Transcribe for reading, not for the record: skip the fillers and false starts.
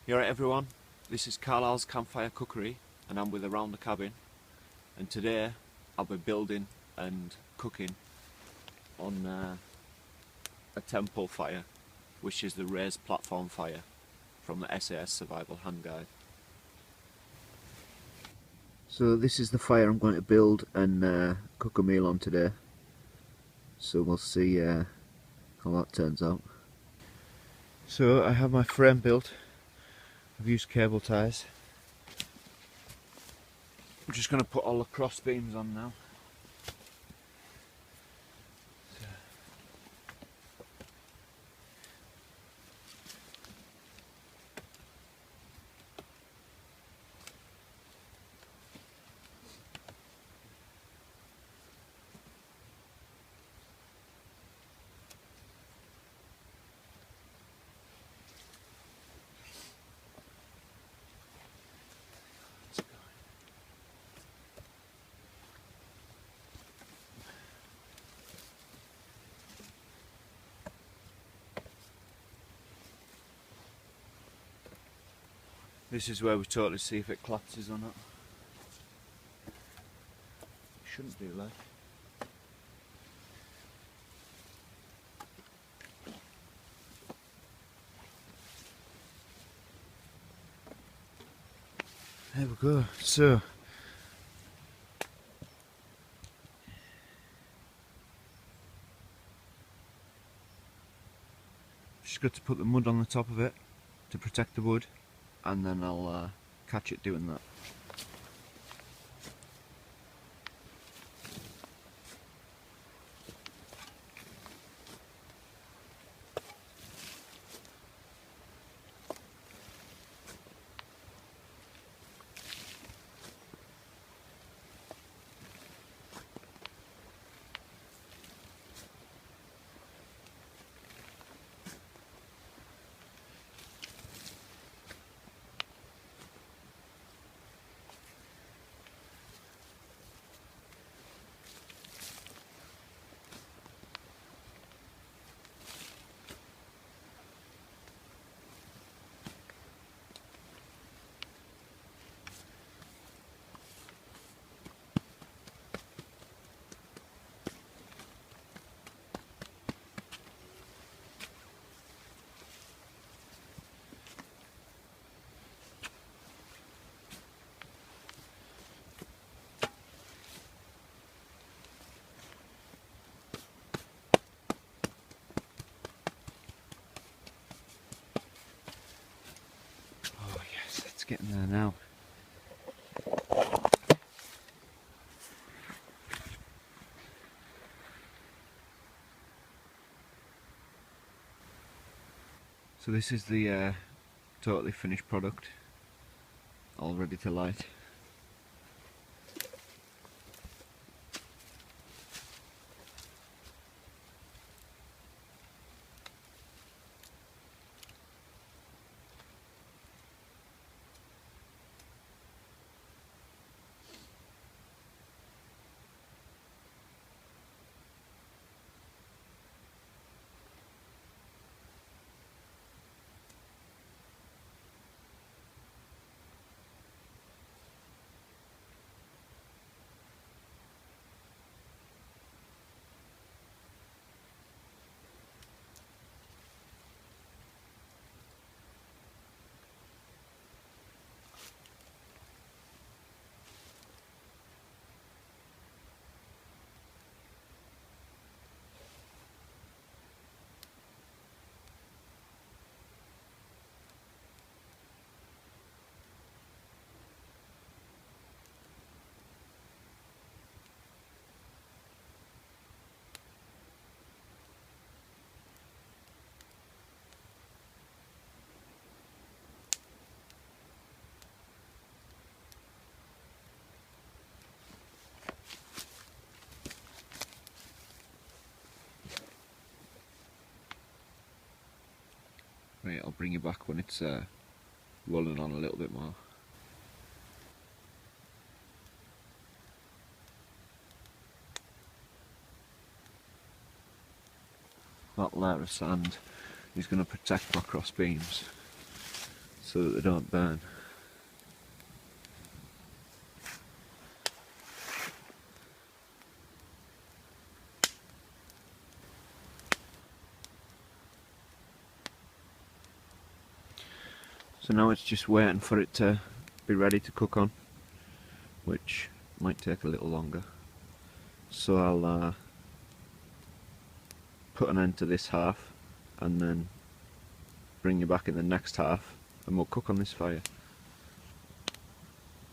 You alright everyone? This is Carlisles Campfire Cookery and I'm with Around the Cabin, and today I'll be building and cooking on a temple fire, which is the raised platform fire from the SAS Survival Hand Guide. So this is the fire I'm going to build and cook a meal on today, so we'll see how that turns out. So I have my frame built. I've used cable ties. I'm just going to put all the cross beams on now. This is where we totally see if it collapses or not. Shouldn't do like. There we go. So just got to put the mud on the top of it to protect the wood, and then I'll catch it doing that. Oh yes, it's getting there now. So this is the totally finished product, all ready to light. Right, I'll bring you back when it's rolling on a little bit more. That layer of sand is going to protect my cross beams, so that they don't burn. So now it's just waiting for it to be ready to cook on, which might take a little longer. So I'll put an end to this half and then bring you back in the next half and we'll cook on this fire.